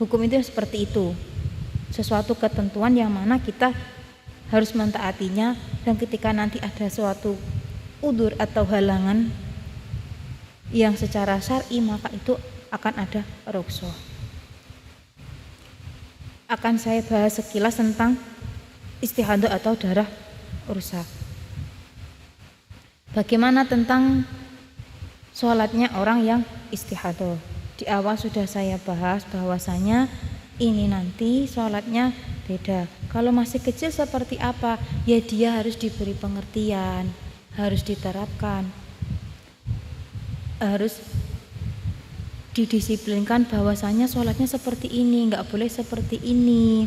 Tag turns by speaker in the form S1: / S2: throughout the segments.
S1: Hukum itu seperti itu, sesuatu ketentuan yang mana kita harus mentaatinya, dan ketika nanti ada suatu udzur atau halangan yang secara syar'i, maka itu akan ada rukhsah. Akan saya bahas sekilas tentang istihadah atau darah rusak. Bagaimana tentang sholatnya orang yang istihadah? Di awal sudah saya bahas bahwasanya ini nanti sholatnya beda. Kalau masih kecil seperti apa? Ya dia harus diberi pengertian, harus diterapkan, harus didisiplinkan bahwasanya sholatnya seperti ini, nggak boleh seperti ini.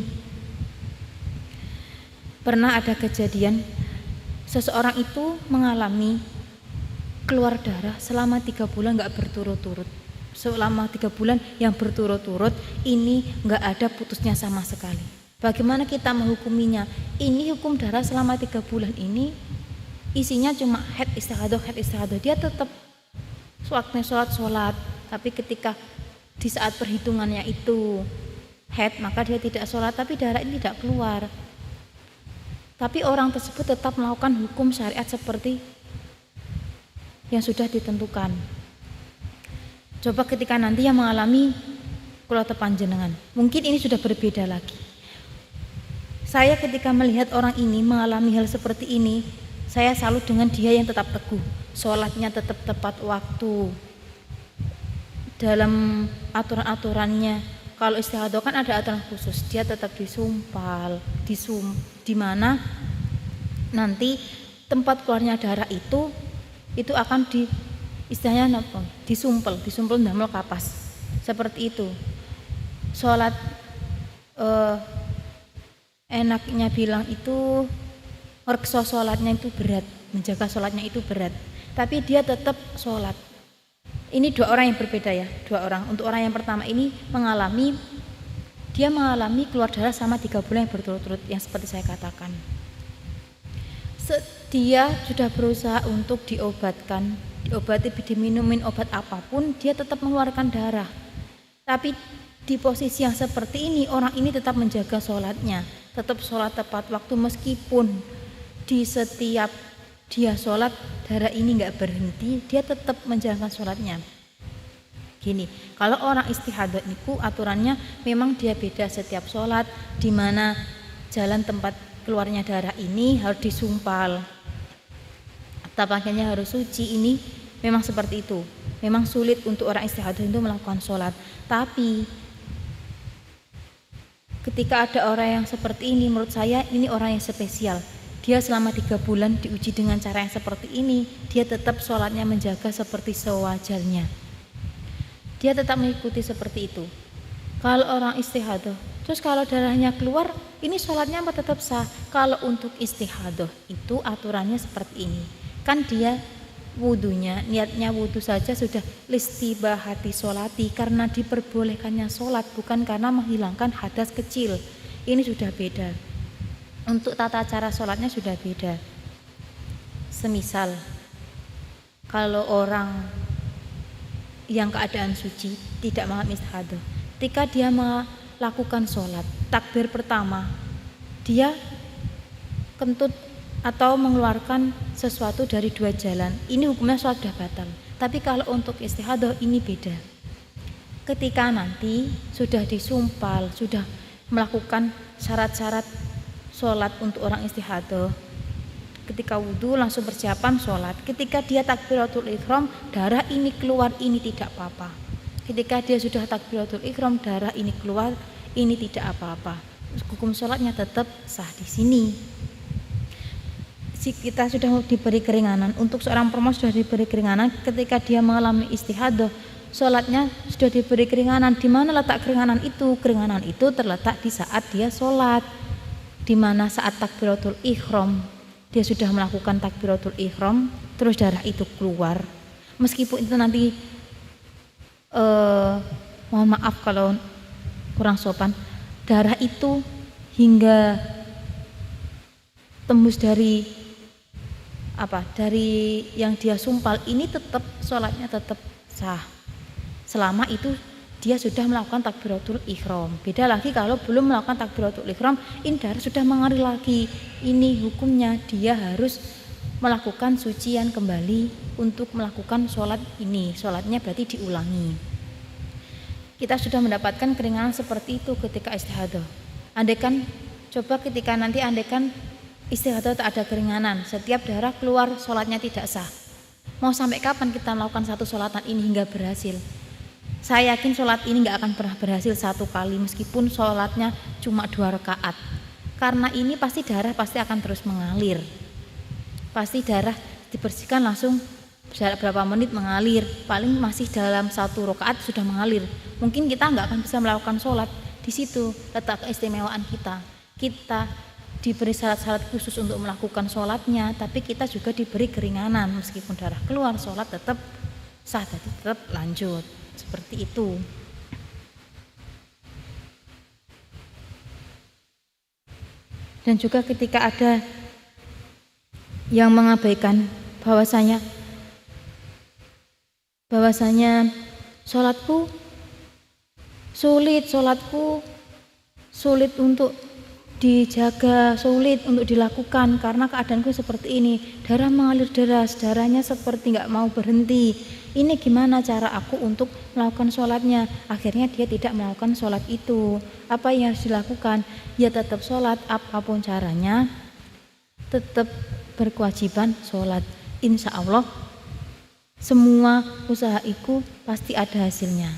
S1: Pernah ada kejadian seseorang itu mengalami keluar darah selama 3 bulan nggak berturut-turut. Selama 3 bulan yang berturut-turut ini nggak ada putusnya sama sekali. Bagaimana kita menghukuminya? Ini hukum darah selama 3 bulan ini isinya cuma haid istihadah. Dia tetap waktunya sholat, tapi ketika di saat perhitungannya itu haid, maka dia tidak sholat, tapi darah ini tidak keluar. Tapi orang tersebut tetap melakukan hukum syariat seperti yang sudah ditentukan. Coba ketika nanti yang mengalami kula panjenengan, mungkin ini sudah berbeda lagi. Saya ketika melihat orang ini mengalami hal seperti ini, saya salut dengan dia yang tetap teguh, sholatnya tetap tepat waktu, dalam aturan-aturannya. Kalau istihadah kan ada aturan khusus, dia tetap disumpal, di mana nanti tempat keluarnya darah itu akan istilahnya apa? Disumpel damel kapas. Seperti itu. Sholat enaknya bilang itu reksa sholatnya itu berat, menjaga sholatnya itu berat. Tapi dia tetap sholat. Ini 2 orang yang berbeda ya, 2 orang. Untuk orang yang pertama ini mengalami keluar darah sama 3 bulan yang berturut-turut, yang seperti saya katakan. Dia sudah berusaha untuk diobati, diminumin obat apapun, dia tetap mengeluarkan darah. Tapi di posisi yang seperti ini, orang ini tetap menjaga sholatnya, tetap sholat tepat waktu, meskipun di setiap dia sholat darah ini nggak berhenti, dia tetap menjalankan sholatnya. Gini, kalau orang istihadah itu aturannya memang dia beda setiap sholat, di mana jalan tempat keluarnya darah ini harus disumpal, pakaiannya harus suci. Ini memang seperti itu. Memang sulit untuk orang istihadah itu melakukan sholat. Tapi ketika ada orang yang seperti ini, menurut saya ini orang yang spesial. Dia selama 3 bulan diuji dengan cara yang seperti ini, dia tetap sholatnya menjaga seperti sewajarnya. Dia tetap mengikuti seperti itu. Kalau orang istihadah, terus kalau darahnya keluar, ini sholatnya tetap sah. Kalau untuk istihadah itu aturannya seperti ini. Kan dia wudunya, niatnya wudu saja sudah listibahati sholati, karena diperbolehkannya sholat, bukan karena menghilangkan hadas kecil. Ini sudah beda. Untuk tata cara sholatnya sudah beda. Semisal kalau orang yang keadaan suci tidak mengalami istihadah, ketika dia melakukan sholat, takbir pertama dia kentut atau mengeluarkan sesuatu dari 2 jalan, ini hukumnya sholat sudah batal. Tapi kalau untuk istihadah ini beda. Ketika nanti sudah disumpal, sudah melakukan syarat-syarat sholat untuk orang istihadah, ketika wudhu langsung persiapan sholat. Ketika dia takbiratul ihram, darah ini keluar, ini tidak apa-apa. Ketika dia sudah takbiratul ihram, darah ini keluar, ini tidak apa-apa. Hukum sholatnya tetap sah di sini. Kita sudah diberi keringanan. Untuk seorang perempuan sudah diberi keringanan ketika dia mengalami istihadah, sholatnya sudah diberi keringanan. Di mana letak keringanan itu? Keringanan itu terletak di saat dia sholat, di mana saat takbiratul ihram dia sudah melakukan takbiratul ihram, terus darah itu keluar. Meskipun itu nanti mohon maaf kalau kurang sopan, darah itu hingga tembus dari yang dia sumpal, ini tetap sholatnya tetap sah selama itu dia sudah melakukan takbiratul ihram. Beda lagi kalau belum melakukan takbiratul ihram, ini darah sudah mengalir lagi. Ini hukumnya dia harus melakukan sucian kembali untuk melakukan sholat ini. Sholatnya berarti diulangi. Kita sudah mendapatkan keringanan seperti itu ketika istihadah. Andaikan coba ketika nanti andaikan istihadah tak ada keringanan, setiap darah keluar sholatnya tidak sah. Mau sampai kapan kita melakukan satu sholatan ini hingga berhasil? Saya yakin sholat ini nggak akan pernah berhasil satu kali meskipun sholatnya cuma 2 rakaat. Karena ini pasti darah pasti akan terus mengalir. Pasti darah dibersihkan langsung berapa menit mengalir. Paling masih dalam 1 rakaat sudah mengalir. Mungkin kita nggak akan bisa melakukan sholat. Di situ letak keistimewaan kita. Kita diberi syarat-syarat khusus untuk melakukan sholatnya, tapi kita juga diberi keringanan meskipun darah keluar, sholat tetap sah, tetap lanjut. Seperti itu. Dan juga ketika ada yang mengabaikan bahwasanya sholatku sulit untuk dijaga, sulit untuk dilakukan karena keadaanku seperti ini, darah mengalir deras, darahnya seperti nggak mau berhenti. Ini gimana cara aku untuk melakukan sholatnya? Akhirnya dia tidak melakukan sholat itu. Apa yang harus dilakukan? Ya tetap sholat, apapun caranya tetap berkewajiban sholat. Insya Allah semua usaha itu pasti ada hasilnya.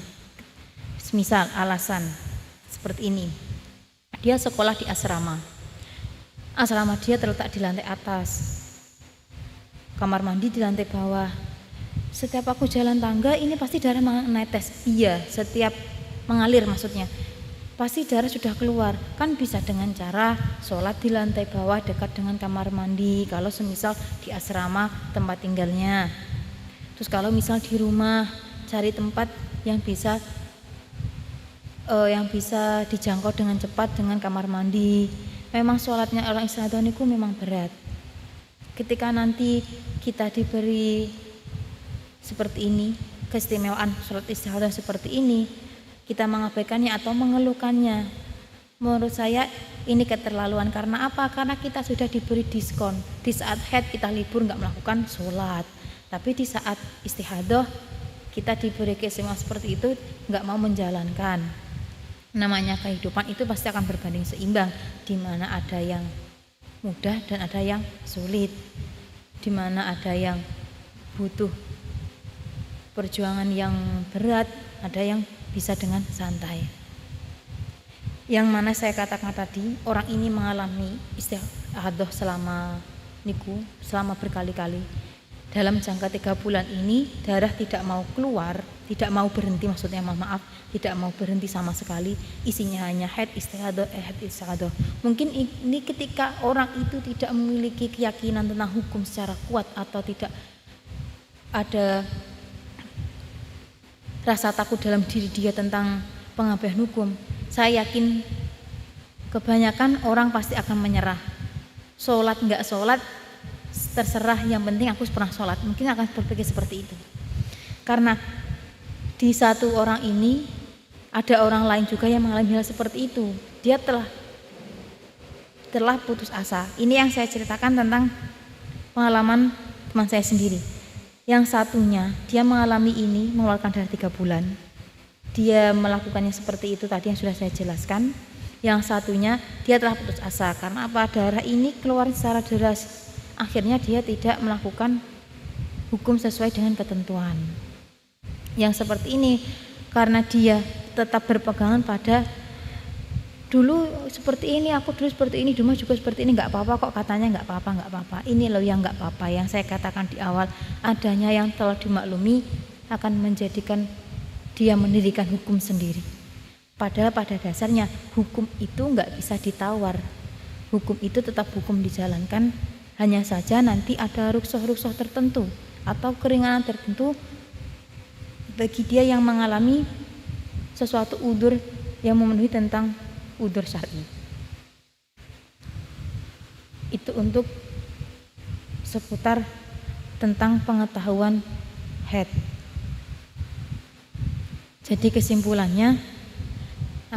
S1: Misal alasan seperti ini, dia sekolah di asrama dia terletak di lantai atas, kamar mandi di lantai bawah. Setiap aku jalan tangga ini pasti darah menetes. Iya, setiap mengalir maksudnya pasti darah sudah keluar. Kan bisa dengan cara sholat di lantai bawah dekat dengan kamar mandi kalau semisal di asrama tempat tinggalnya. Terus kalau misal di rumah cari tempat yang bisa dijangkau dengan cepat dengan kamar mandi. Memang sholatnya orang istihadah itu memang berat. Ketika nanti kita diberi seperti ini, keistimewaan sholat istihadah seperti ini, kita mengabaikannya atau mengeluhkannya, menurut saya ini keterlaluan. Karena apa? Karena kita sudah diberi diskon. Di saat haid kita libur nggak melakukan sholat, tapi di saat istihadah kita diberi keistimewaan seperti itu nggak mau menjalankan. Namanya kehidupan itu pasti akan berbanding seimbang, di mana ada yang mudah dan ada yang sulit, di mana ada yang butuh perjuangan yang berat, ada yang bisa dengan santai. Yang mana saya katakan tadi, orang ini mengalami istihadah selama berkali-kali. Dalam jangka 3 bulan ini darah tidak mau keluar, tidak mau berhenti, maksudnya tidak mau berhenti sama sekali, isinya hanya haid istihadah. Mungkin ini ketika orang itu tidak memiliki keyakinan tentang hukum secara kuat atau tidak ada rasa takut dalam diri dia tentang pengabaian hukum, saya yakin kebanyakan orang pasti akan menyerah. Sholat nggak sholat terserah, yang penting aku pernah sholat. Mungkin akan berpikir seperti itu. Karena di satu orang ini ada orang lain juga yang mengalami hal seperti itu. Dia telah putus asa. Ini yang saya ceritakan tentang pengalaman teman saya sendiri. Yang satunya dia mengalami ini mengeluarkan darah 3 bulan. Dia melakukannya seperti itu tadi yang sudah saya jelaskan. Yang satunya dia telah putus asa karena apa? Darah ini keluar secara deras. Akhirnya dia tidak melakukan hukum sesuai dengan ketentuan. Yang seperti ini karena dia tetap berpegangan pada dulu seperti ini, aku dulu seperti ini, dulu juga seperti ini, nggak apa-apa kok, katanya nggak apa-apa. Ini loh yang nggak apa-apa, yang saya katakan di awal, adanya yang telah dimaklumi akan menjadikan dia mendirikan hukum sendiri. Padahal pada dasarnya hukum itu nggak bisa ditawar, hukum itu tetap hukum dijalankan. Hanya saja nanti ada rukhsah-rukhsah tertentu atau keringanan tertentu bagi dia yang mengalami sesuatu udzur yang memenuhi tentang udzur syar'i. Itu untuk seputar tentang pengetahuan haid. Jadi kesimpulannya,